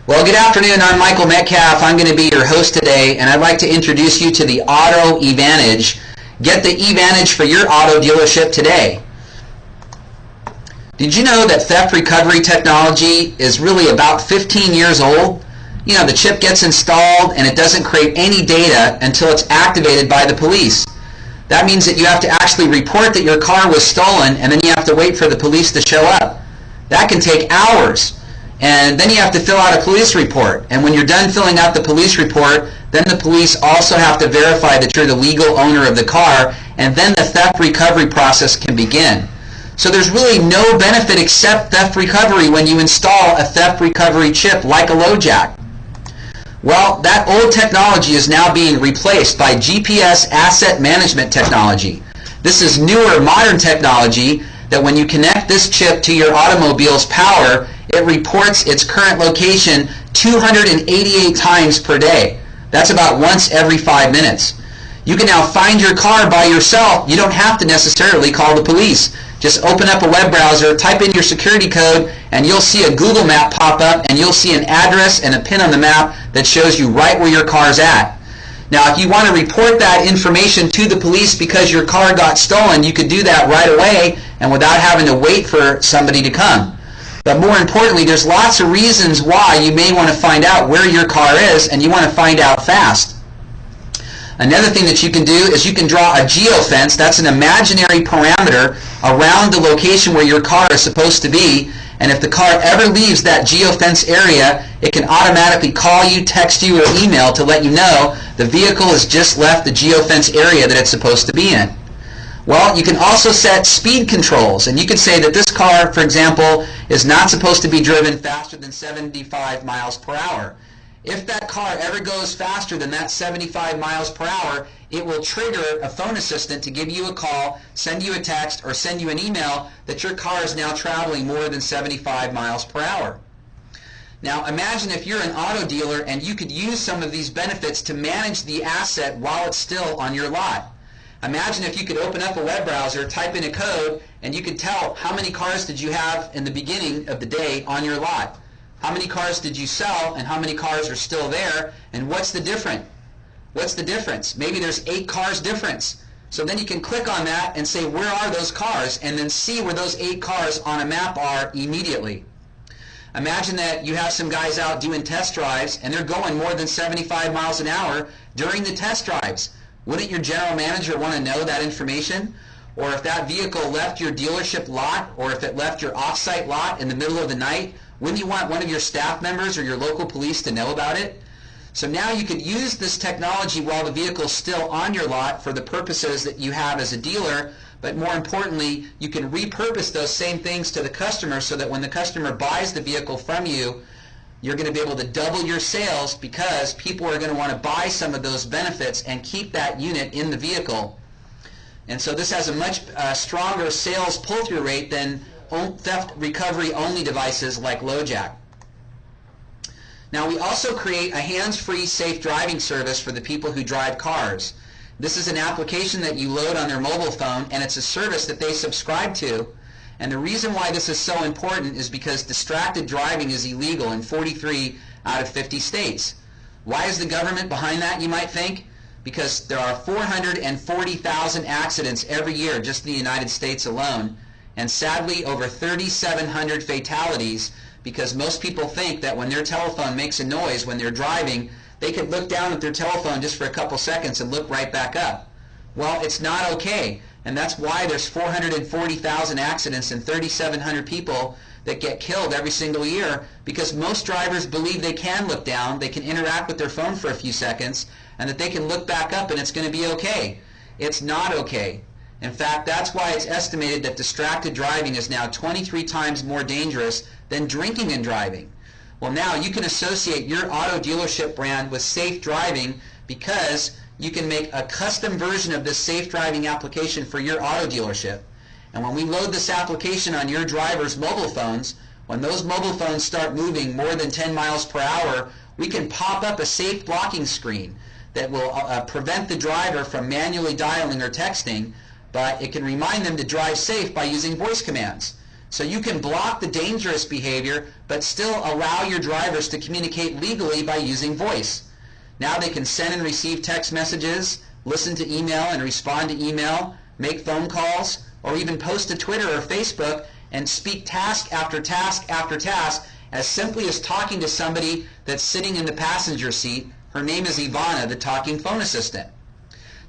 Well, good afternoon. I'm Michael Metcalf. I'm going to be your host today, and I'd like to introduce you to the Auto eVantage. Get the eVantage for your auto dealership today. Did you know that theft recovery technology is really about 15 years old? You know, the chip gets installed and it doesn't create any data until it's activated by the police. That means that you have to actually report that your car was stolen, and then you have to wait for the police to show up. That can take hours. And then you have to fill out a police report. And when you're done filling out the police report, then the police also have to verify that you're the legal owner of the car, and then the theft recovery process can begin. So there's really no benefit except theft recovery when you install a theft recovery chip like a LoJack. Well, that old technology is now being replaced by GPS asset management technology. This is newer, modern technology that when you connect this chip to your automobile's power, it reports its current location 288 times per day. That's about once every 5 minutes. You can now find your car by yourself. You don't have to necessarily call the police. Just open up a web browser, type in your security code, and you'll see a Google map pop up, and you'll see an address and a pin on the map that shows you right where your car's at. Now, if you want to report that information to the police because your car got stolen, you could do that right away and without having to wait for somebody to come. But more importantly, there's lots of reasons why you may want to find out where your car is, and you want to find out fast. Another thing that you can do is you can draw a geofence. That's an imaginary parameter around the location where your car is supposed to be, and if the car ever leaves that geofence area, it can automatically call you, text you, or email to let you know the vehicle has just left the geofence area that it's supposed to be in. Well, you can also set speed controls, and you can say that this car, for example, is not supposed to be driven faster than 75 miles per hour. If that car ever goes faster than that 75 miles per hour, it will trigger a phone assistant to give you a call, send you a text, or send you an email that your car is now traveling more than 75 miles per hour. Now imagine if you're an auto dealer and you could use some of these benefits to manage the asset while it's still on your lot. Imagine if you could open up a web browser, type in a code, and you could tell how many cars did you have in the beginning of the day on your lot. How many cars did you sell, and how many cars are still there, and what's the difference? What's the difference? Maybe there's 8 cars difference. So then you can click on that and say, where are those cars? And then see where those 8 cars on a map are immediately. Imagine that you have some guys out doing test drives, and they're going more than 75 miles an hour during the test drives. Wouldn't your general manager want to know that information? Or if that vehicle left your dealership lot, or if it left your off-site lot in the middle of the night, wouldn't you want one of your staff members or your local police to know about it? So now you could use this technology while the vehicle's still on your lot for the purposes that you have as a dealer, but more importantly, you can repurpose those same things to the customer so that when the customer buys the vehicle from you, you're going to be able to double your sales because people are going to want to buy some of those benefits and keep that unit in the vehicle. And so this has a much stronger sales pull-through rate than theft recovery only devices like LoJack. Now we also create a hands-free safe driving service for the people who drive cars. This is an application that you load on their mobile phone, and it's a service that they subscribe to. And the reason why this is so important is because distracted driving is illegal in 43 out of 50 states. Why is the government behind that, you might think? Because there are 440,000 accidents every year just in the United States alone, and sadly over 3,700 fatalities because most people think that when their telephone makes a noise when they're driving, they could look down at their telephone just for a couple seconds and look right back up. Well, it's not okay, and that's why there's 440,000 accidents and 3,700 people that get killed every single year, because most drivers believe they can look down, they can interact with their phone for a few seconds, and that they can look back up and it's going to be okay. It's not okay. In fact, that's why it's estimated that distracted driving is now 23 times more dangerous than drinking and driving. Well, now you can associate your auto dealership brand with safe driving because you can make a custom version of this safe driving application for your auto dealership. And when we load this application on your driver's mobile phones, when those mobile phones start moving more than 10 miles per hour, we can pop up a safe blocking screen that will prevent the driver from manually dialing or texting, but it can remind them to drive safe by using voice commands. So you can block the dangerous behavior, but still allow your drivers to communicate legally by using voice. Now they can send and receive text messages, listen to email and respond to email, make phone calls, or even post to Twitter or Facebook and speak task after task after task as simply as talking to somebody that's sitting in the passenger seat. Her name is Ivana, the talking phone assistant.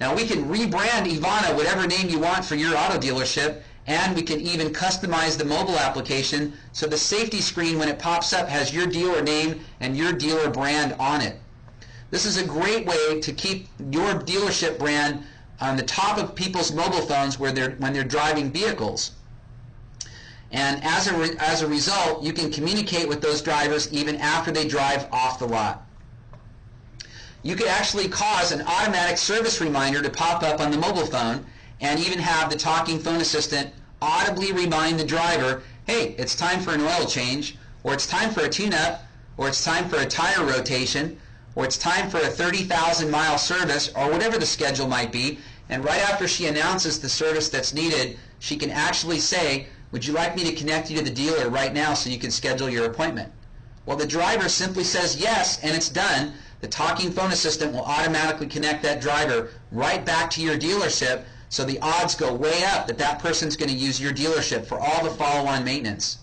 Now we can rebrand Ivana whatever name you want for your auto dealership, and we can even customize the mobile application so the safety screen when it pops up has your dealer name and your dealer brand on it. This is a great way to keep your dealership brand on the top of people's mobile phones when they're driving vehicles. And as a result, you can communicate with those drivers even after they drive off the lot. You could actually cause an automatic service reminder to pop up on the mobile phone and even have the talking phone assistant audibly remind the driver, hey, it's time for an oil change, or it's time for a tune-up, or it's time for a tire rotation, or it's time for a 30,000-mile service, or whatever the schedule might be. And right after she announces the service that's needed, she can actually say, would you like me to connect you to the dealer right now so you can schedule your appointment? Well, the driver simply says yes, and it's done. The talking phone assistant will automatically connect that driver right back to your dealership, so the odds go way up that that person's going to use your dealership for all the follow-on maintenance.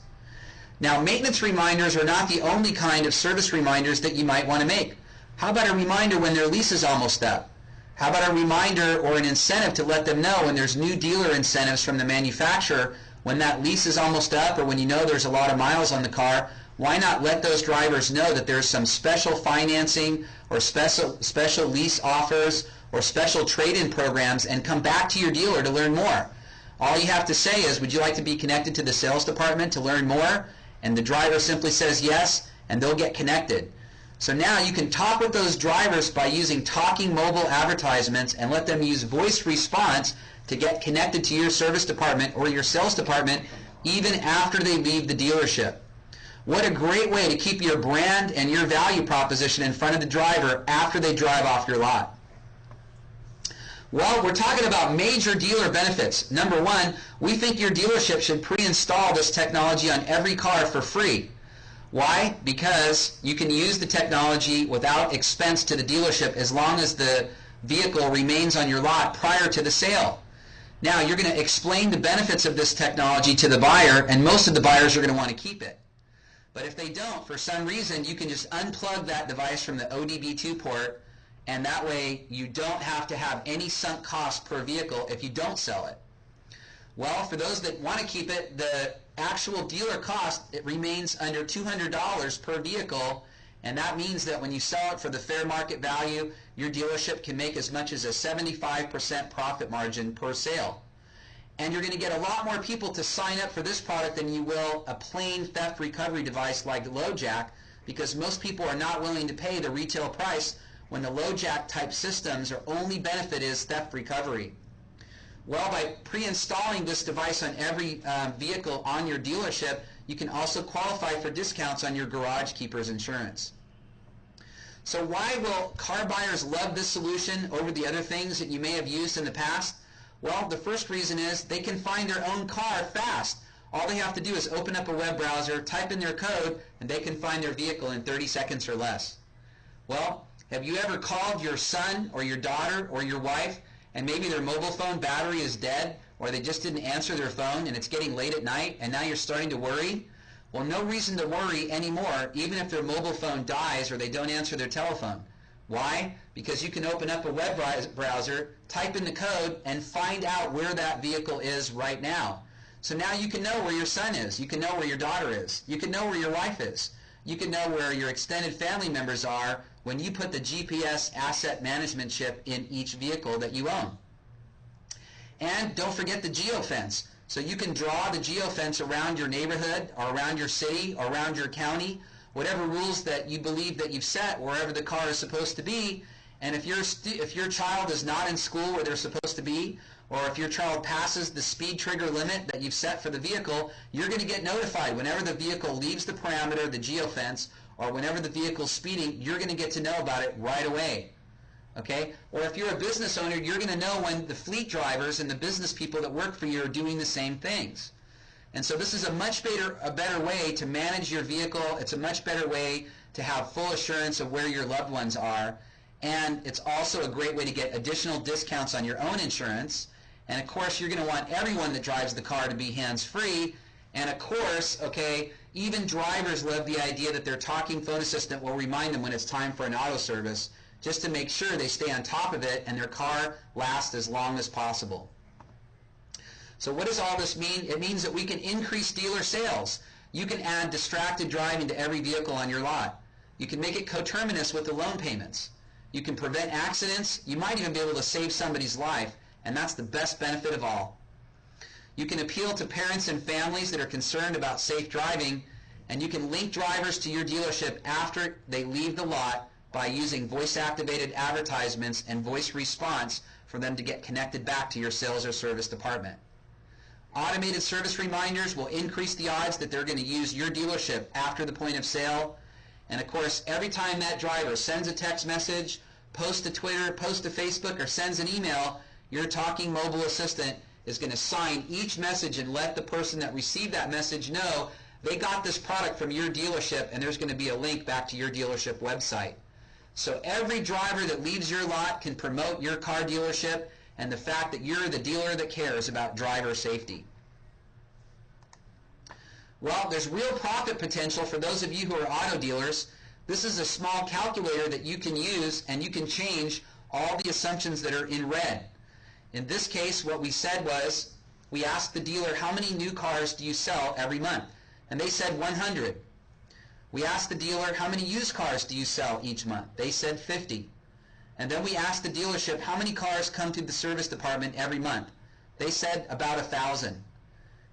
Now, maintenance reminders are not the only kind of service reminders that you might want to make. How about a reminder when their lease is almost up? How about a reminder or an incentive to let them know when there's new dealer incentives from the manufacturer when that lease is almost up, or when you know there's a lot of miles on the car? Why not let those drivers know that there's some special financing or special lease offers or special trade-in programs, and come back to your dealer to learn more? All you have to say is, would you like to be connected to the sales department to learn more? And the driver simply says yes, and they'll get connected. So now you can talk with those drivers by using talking mobile advertisements and let them use voice response to get connected to your service department or your sales department even after they leave the dealership. What a great way to keep your brand and your value proposition in front of the driver after they drive off your lot. Well, we're talking about major dealer benefits. Number one, we think your dealership should pre-install this technology on every car for free. Why? Because you can use the technology without expense to the dealership as long as the vehicle remains on your lot prior to the sale. Now, you're going to explain the benefits of this technology to the buyer, and most of the buyers are going to want to keep it. But if they don't, for some reason, you can just unplug that device from the ODB2 port, and that way you don't have to have any sunk cost per vehicle if you don't sell it. Well, for those that want to keep it, the actual dealer cost, it remains under $200 per vehicle, and that means that when you sell it for the fair market value, your dealership can make as much as a 75% profit margin per sale. And you're going to get a lot more people to sign up for this product than you will a plain theft recovery device like LoJack, because most people are not willing to pay the retail price when the LoJack type systems, their only benefit is theft recovery. Well, by pre-installing this device on every vehicle on your dealership, you can also qualify for discounts on your Garage Keeper's insurance. So why will car buyers love this solution over the other things that you may have used in the past? Well, the first reason is they can find their own car fast. All they have to do is open up a web browser, type in their code, and they can find their vehicle in 30 seconds or less. Well, have you ever called your son or your daughter or your wife and maybe their mobile phone battery is dead, or they just didn't answer their phone and it's getting late at night and now you're starting to worry? Well, no reason to worry anymore, even if their mobile phone dies or they don't answer their telephone. Why? Because you can open up a web browser, type in the code, and find out where that vehicle is right now. So now you can know where your son is. You can know where your daughter is. You can know where your wife is. You can know where your extended family members are when you put the GPS asset management chip in each vehicle that you own. And don't forget the geofence. So you can draw the geofence around your neighborhood or around your city or around your county, whatever rules that you believe that you've set wherever the car is supposed to be. And if your child is not in school where they're supposed to be, or if your child passes the speed trigger limit that you've set for the vehicle, you're going to get notified whenever the vehicle leaves the parameter, the geofence, or whenever the vehicle's speeding. You're going to get to know about it right away. Okay? Or if you're a business owner, you're going to know when the fleet drivers and the business people that work for you are doing the same things. And so this is a much better way to manage your vehicle. It's a much better way to have full assurance of where your loved ones are. And it's also a great way to get additional discounts on your own insurance. And of course, you're going to want everyone that drives the car to be hands-free. And of course, okay, even drivers love the idea that their talking phone assistant will remind them when it's time for an auto service, just to make sure they stay on top of it and their car lasts as long as possible. So what does all this mean? It means that we can increase dealer sales. You can add distracted driving to every vehicle on your lot. You can make it coterminous with the loan payments. You can prevent accidents. You might even be able to save somebody's life, and that's the best benefit of all. You can appeal to parents and families that are concerned about safe driving, and you can link drivers to your dealership after they leave the lot by using voice-activated advertisements and voice response for them to get connected back to your sales or service department. Automated service reminders will increase the odds that they're going to use your dealership after the point of sale. And of course, every time that driver sends a text message, posts to Twitter, posts to Facebook, or sends an email, your talking mobile assistant is going to sign each message and let the person that received that message know they got this product from your dealership, and there's going to be a link back to your dealership website. So every driver that leaves your lot can promote your car dealership and the fact that you're the dealer that cares about driver safety. Well, there's real profit potential for those of you who are auto dealers. This is a small calculator that you can use, and you can change all the assumptions that are in red. In this case, what we said was, we asked the dealer, how many new cars do you sell every month? And they said 100. We asked the dealer, how many used cars do you sell each month? They said 50. And then we asked the dealership, how many cars come through the service department every month? They said about 1,000.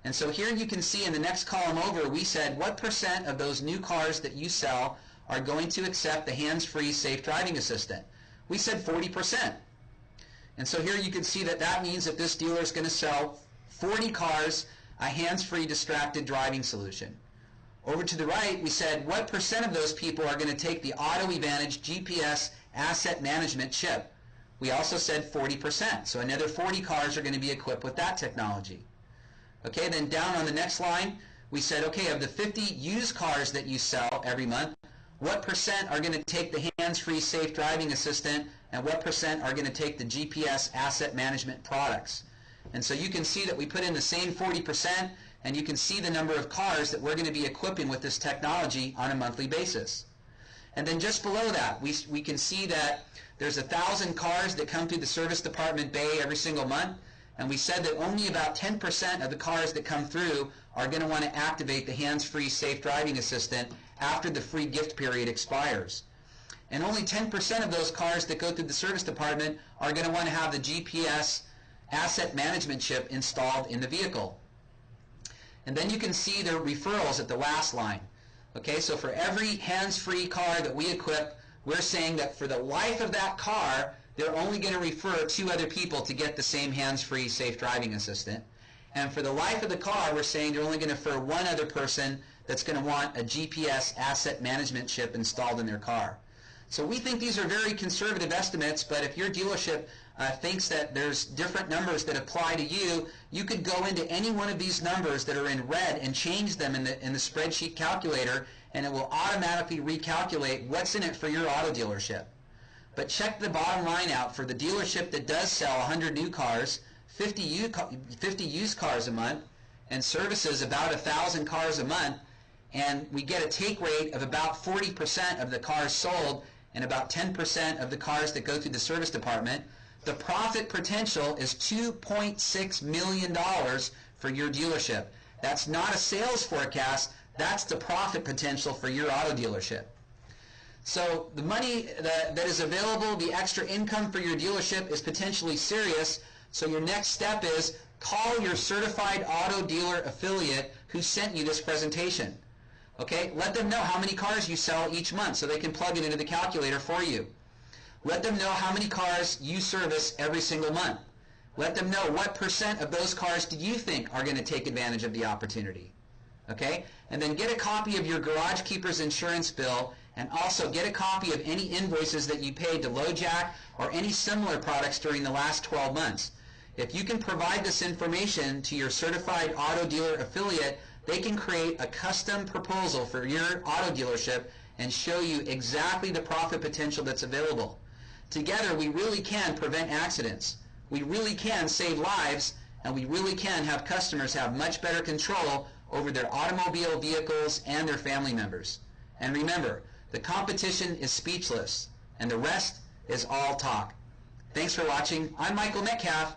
And so here you can see in the next column over, we said, what percent of those new cars that you sell are going to accept the hands-free safe driving assistant? We said 40%. And so here you can see that that means that this dealer is going to sell 40 cars a hands-free distracted driving solution. Over to the right, we said, what percent of those people are going to take the Auto eVantage GPS asset management chip? We also said 40%. So another 40 cars are going to be equipped with that technology. Okay, then down on the next line, we said, okay, of the 50 used cars that you sell every month, what percent are going to take the hands-free safe driving assistant, and what percent are going to take the GPS asset management products? And so you can see that we put in the same 40%, and you can see the number of cars that we're going to be equipping with this technology on a monthly basis. And then just below that, we can see that there's 1,000 cars that come through the service department bay every single month, and we said that only about 10% of the cars that come through are going to want to activate the hands-free safe driving assistant after the free gift period expires. And only 10% of those cars that go through the service department are going to want to have the GPS asset management chip installed in the vehicle. And then you can see the referrals at the last line. Okay, so for every hands-free car that we equip, we're saying that for the life of that car, they're only going to refer 2 other people to get the same hands-free safe driving assistant. And for the life of the car, we're saying they're only going to refer 1 other person that's going to want a GPS asset management chip installed in their car. So we think these are very conservative estimates, but if your dealership thinks that there's different numbers that apply to you, you could go into any one of these numbers that are in red and change them in the spreadsheet calculator, and it will automatically recalculate what's in it for your auto dealership. But check the bottom line out for the dealership that does sell 100 new cars, 50 used cars a month, and services about 1,000 cars a month, and we get a take rate of about 40% of the cars sold and about 10% of the cars that go through the service department. The profit potential is $2.6 million for your dealership. That's not a sales forecast. That's the profit potential for your auto dealership. So the money that is available, the extra income for your dealership is potentially serious. So your next step is call your certified auto dealer affiliate who sent you this presentation. Okay, let them know how many cars you sell each month so they can plug it into the calculator for you. Let them know how many cars you service every single month. Let them know what percent of those cars do you think are going to take advantage of the opportunity. Okay, and then get a copy of your Garage Keeper's insurance bill, and also get a copy of any invoices that you paid to LoJack or any similar products during the last 12 months. If you can provide this information to your certified auto dealer affiliate, they can create a custom proposal for your auto dealership and show you exactly the profit potential that's available. Together, we really can prevent accidents. We really can save lives, and we really can have customers have much better control over their automobile vehicles and their family members. And remember, the competition is speechless, and the rest is all talk. Thanks for watching. I'm Michael Metcalf,